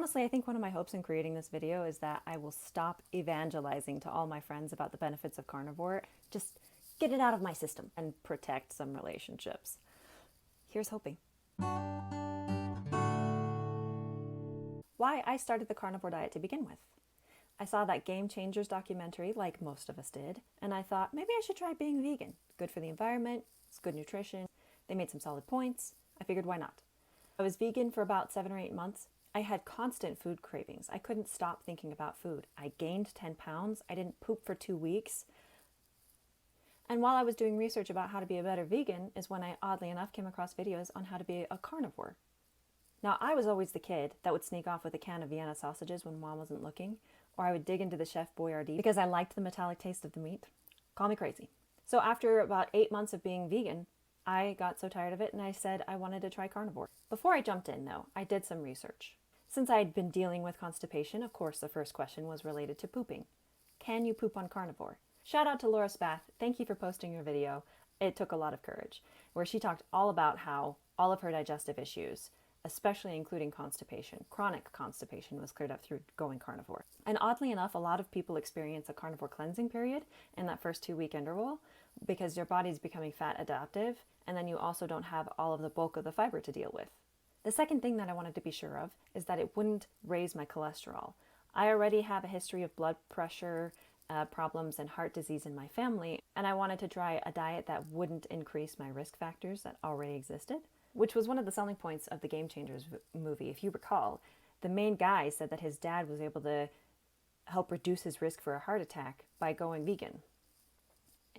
Honestly, I think one of my hopes in creating this video is that I will stop evangelizing to all my friends about the benefits of carnivore. Just get it out of my system and protect some relationships. Here's hoping. Why I started the carnivore diet to begin with. I saw that Game Changers documentary, like most of us did, and I thought maybe I should try being vegan. Good for the environment, it's good nutrition, they made some solid points. I figured why not? I was vegan for about 7 or 8 months. I had constant food cravings. I couldn't stop thinking about food. I gained 10 pounds. I didn't poop for 2 weeks. And while I was doing research about how to be a better vegan is when I, oddly enough, came across videos on how to be a carnivore. Now, I was always the kid that would sneak off with a can of Vienna sausages when mom wasn't looking, or I would dig into the Chef Boyardee because I liked the metallic taste of the meat. Call me crazy. So after about 8 months of being vegan, I got so tired of it and I said I wanted to try carnivore. Before I jumped in, though, I did some research. Since I had been dealing with constipation, of course, the first question was related to pooping. Can you poop on carnivore? Shout out to Laura Spath. Thank you for posting your video. It took a lot of courage, where she talked all about how all of her digestive issues, especially including constipation, chronic constipation, was cleared up through going carnivore. And oddly enough, a lot of people experience a carnivore cleansing period in that first 2-week interval because your body's becoming fat adaptive, and then you also don't have all of the bulk of the fiber to deal with. The second thing that I wanted to be sure of is that it wouldn't raise my cholesterol. I already have a history of blood pressure problems and heart disease in my family, and I wanted to try a diet that wouldn't increase my risk factors that already existed, which was one of the selling points of the Game Changers movie. If you recall, the main guy said that his dad was able to help reduce his risk for a heart attack by going vegan.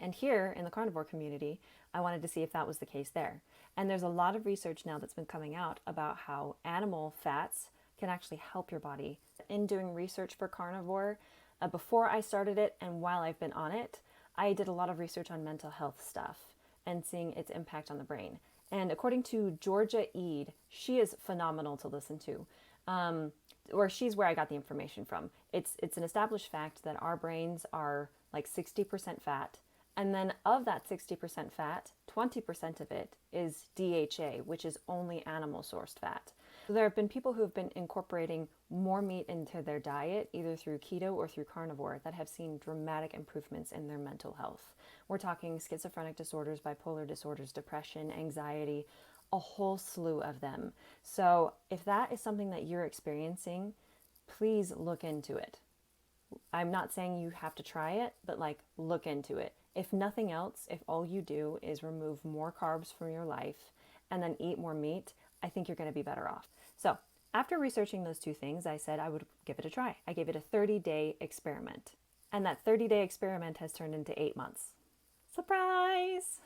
And here in the carnivore community, I wanted to see if that was the case there. And there's a lot of research now that's been coming out about how animal fats can actually help your body. In doing research for carnivore, before I started it and while I've been on it, I did a lot of research on mental health stuff and seeing its impact on the brain. And according to Georgia Eade, she is phenomenal to listen to. Or she's where I got the information from. It's an established fact that our brains are like 60% fat. And then of that 60% fat, 20% of it is DHA, which is only animal-sourced fat. So there have been people who have been incorporating more meat into their diet, either through keto or through carnivore, that have seen dramatic improvements in their mental health. We're talking schizophrenic disorders, bipolar disorders, depression, anxiety, a whole slew of them. So if that is something that you're experiencing, please look into it. I'm not saying you have to try it, but look into it. If nothing else, if all you do is remove more carbs from your life and then eat more meat, I think you're going to be better off. So after researching those two things, I said I would give it a try. I gave it a 30-day experiment. And that 30-day experiment has turned into 8 months. Surprise!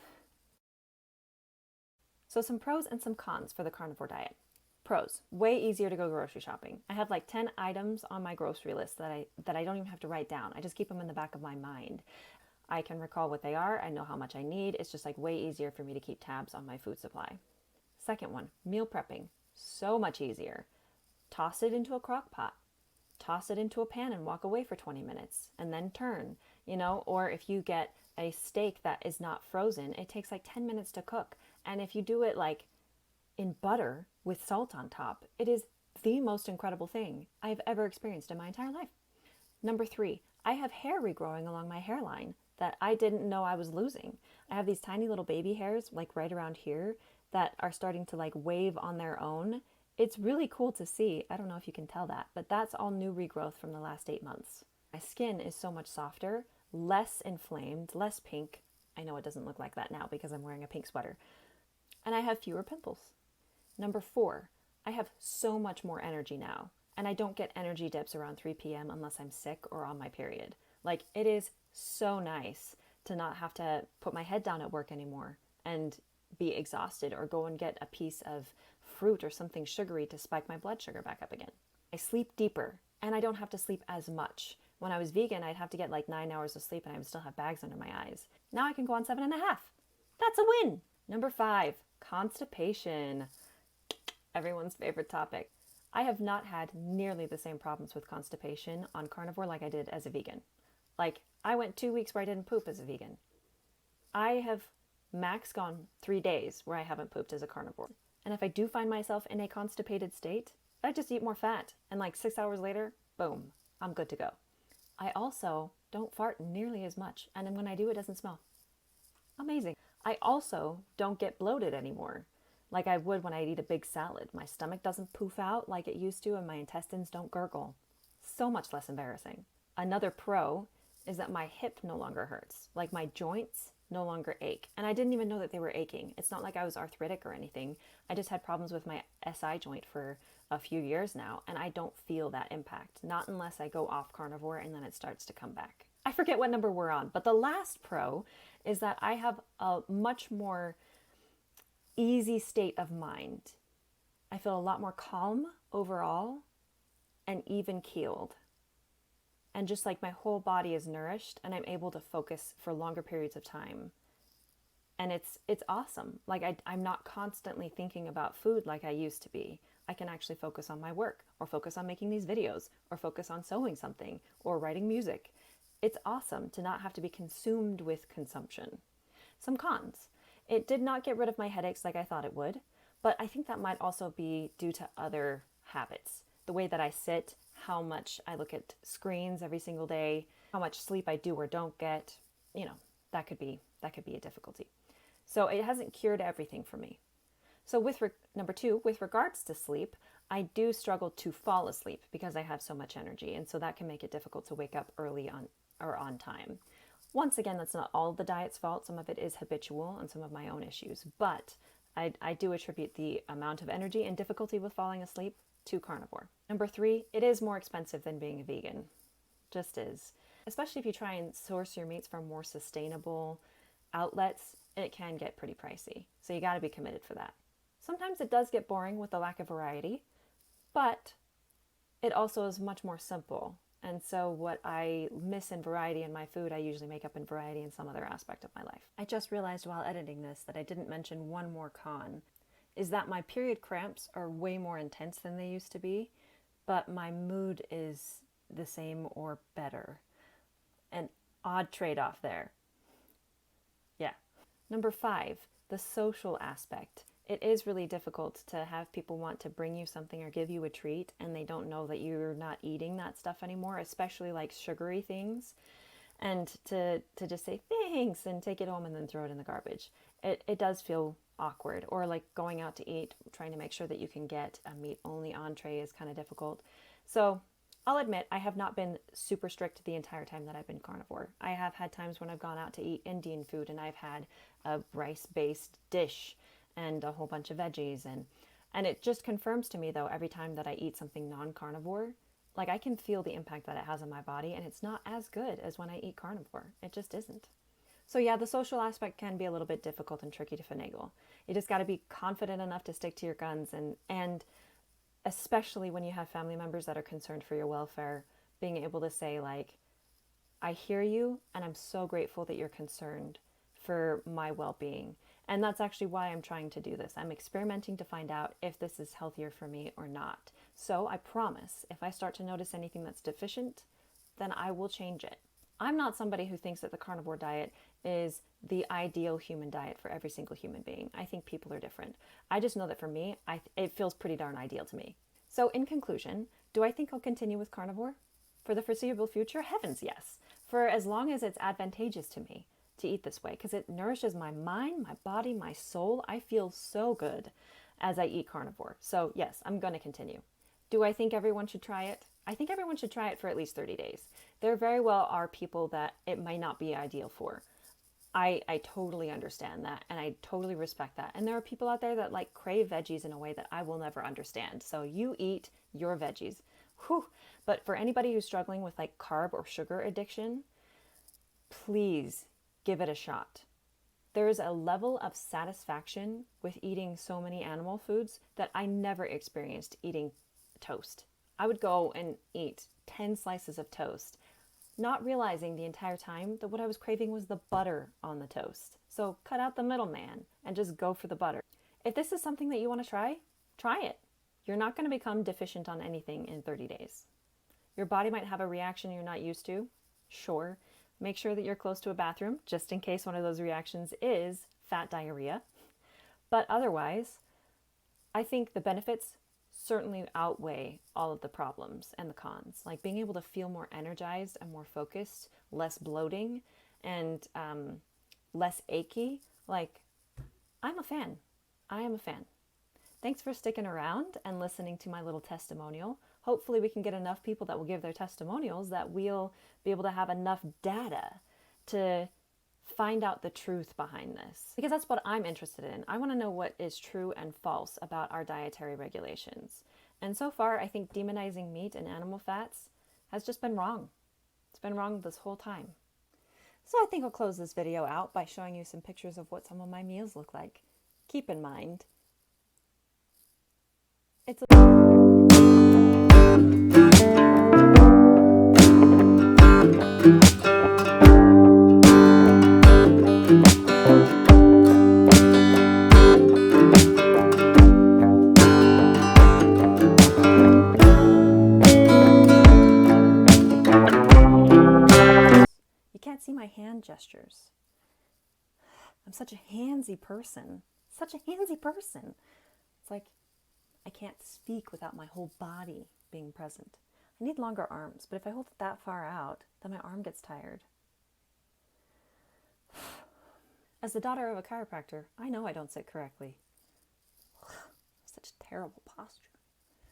So some pros and some cons for the carnivore diet. Pros, way easier to go grocery shopping. I have 10 items on my grocery list that I don't even have to write down. I just keep them in the back of my mind. I can recall what they are. I know how much I need. It's just way easier for me to keep tabs on my food supply. Second one, meal prepping. So much easier. Toss it into a crock pot. Toss it into a pan and walk away for 20 minutes and then turn, or if you get a steak that is not frozen, it takes 10 minutes to cook. And if you do it in butter with salt on top, it is the most incredible thing I've ever experienced in my entire life. Number 3, I have hair regrowing along my hairline that I didn't know I was losing. I have these tiny little baby hairs right around here that are starting to wave on their own. It's really cool to see. I don't know if you can tell that, but that's all new regrowth from the last 8 months. My skin is so much softer, less inflamed, less pink. I know it doesn't look like that now because I'm wearing a pink sweater. And I have fewer pimples. Number 4, I have so much more energy now. And I don't get energy dips around 3 p.m. unless I'm sick or on my period. It is so nice to not have to put my head down at work anymore and be exhausted or go and get a piece of fruit or something sugary to spike my blood sugar back up again. I sleep deeper and I don't have to sleep as much. When I was vegan, I'd have to get 9 hours of sleep and I would still have bags under my eyes. Now I can go on 7.5. That's a win. Number 5, constipation. Everyone's favorite topic. I have not had nearly the same problems with constipation on carnivore like I did as a vegan. I went 2 weeks where I didn't poop as a vegan. I have max gone 3 days where I haven't pooped as a carnivore. And if I do find myself in a constipated state, I just eat more fat. And like 6 hours later, boom, I'm good to go. I also don't fart nearly as much. And then when I do, it doesn't smell. Amazing. I also don't get bloated anymore like I would when I eat a big salad. My stomach doesn't poof out like it used to, and my intestines don't gurgle. So much less embarrassing. Another pro is that my hip no longer hurts. Like my joints no longer ache. And I didn't even know that they were aching. It's not like I was arthritic or anything. I just had problems with my SI joint for a few years now, and I don't feel that impact. Not unless I go off carnivore and then it starts to come back. I forget what number we're on, but the last pro is that I have a much more easy state of mind. I feel a lot more calm overall and even keeled. And just like my whole body is nourished and I'm able to focus for longer periods of time. And it's awesome. Like I'm not constantly thinking about food like I used to be. I can actually focus on my work, or focus on making these videos, or focus on sewing something, or writing music. It's awesome to not have to be consumed with consumption. Some cons. It did not get rid of my headaches like I thought it would, but I think that might also be due to other habits. The way that I sit, how much I look at screens every single day, how much sleep I do or don't get, that could be a difficulty. So it hasn't cured everything for me. So number 2, with regards to sleep, I do struggle to fall asleep because I have so much energy, and so that can make it difficult to wake up early on time. Once again, that's not all the diet's fault. Some of it is habitual and some of my own issues, but I do attribute the amount of energy and difficulty with falling asleep to carnivore. Number 3, it is more expensive than being a vegan. Just is. Especially if you try and source your meats from more sustainable outlets, it can get pretty pricey. So you got to be committed for that. Sometimes it does get boring with the lack of variety, but it also is much more simple. And so what I miss in variety in my food, I usually make up in variety in some other aspect of my life. I just realized while editing this that I didn't mention one more con, is that my period cramps are way more intense than they used to be, but my mood is the same or better. An odd trade-off there. Yeah. Number 5, the social aspect. It is really difficult to have people want to bring you something or give you a treat and they don't know that you're not eating that stuff anymore, especially like sugary things. And to just say thanks and take it home and then throw it in the garbage. It does feel awkward. Or like going out to eat, trying to make sure that you can get a meat-only entree is kind of difficult. So I'll admit I have not been super strict the entire time that I've been carnivore. I have had times when I've gone out to eat Indian food and I've had a rice-based dish and a whole bunch of veggies. And it just confirms to me, though, every time that I eat something non-carnivore, like I can feel the impact that it has on my body, and it's not as good as when I eat carnivore. It just isn't. So yeah, the social aspect can be a little bit difficult and tricky to finagle. You just got to be confident enough to stick to your guns, and especially when you have family members that are concerned for your welfare, being able to say like, I hear you and I'm so grateful that you're concerned for my well-being. And that's actually why I'm trying to do this. I'm experimenting to find out if this is healthier for me or not. So I promise if I start to notice anything that's deficient, then I will change it. I'm not somebody who thinks that the carnivore diet is the ideal human diet for every single human being. I think people are different. I just know that for me, it feels pretty darn ideal to me. So in conclusion, do I think I'll continue with carnivore? For the foreseeable future, heavens yes. For as long as it's advantageous to me to eat this way, because it nourishes my mind, my body, my soul. I feel so good as I eat carnivore. So yes, I'm going to continue. Do I think everyone should try it? I think everyone should try it for at least 30 days. There very well are people that it might not be ideal for. I totally understand that, and I totally respect that. And there are people out there that like crave veggies in a way that I will never understand. So you eat your veggies. Whew. But for anybody who's struggling with like carb or sugar addiction, please give it a shot. There is a level of satisfaction with eating so many animal foods that I never experienced eating toast. I would go and eat 10 slices of toast, not realizing the entire time that what I was craving was the butter on the toast. So cut out the middleman and just go for the butter. If this is something that you want to try it. You're not going to become deficient on anything in 30 days. Your body might have a reaction you're not used to. Sure. Make sure that you're close to a bathroom, just in case one of those reactions is fat diarrhea. But otherwise, I think the benefits certainly outweigh all of the problems and the cons. Like being able to feel more energized and more focused, less bloating, and less achy. Like, I'm a fan. I am a fan. Thanks for sticking around and listening to my little testimonial. Hopefully we can get enough people that will give their testimonials that we'll be able to have enough data to find out the truth behind this. Because that's what I'm interested in. I want to know what is true and false about our dietary regulations. And so far, I think demonizing meat and animal fats has just been wrong. It's been wrong this whole time. So I think I'll close this video out by showing you some pictures of what some of my meals look like. Keep in mind, it's a you can't see my hand gestures. I'm such a handsy person. Such a handsy person. It's like I can't speak without my whole body being present. I need longer arms, but if I hold it that far out, then my arm gets tired. As the daughter of a chiropractor, I know I don't sit correctly. Such terrible posture.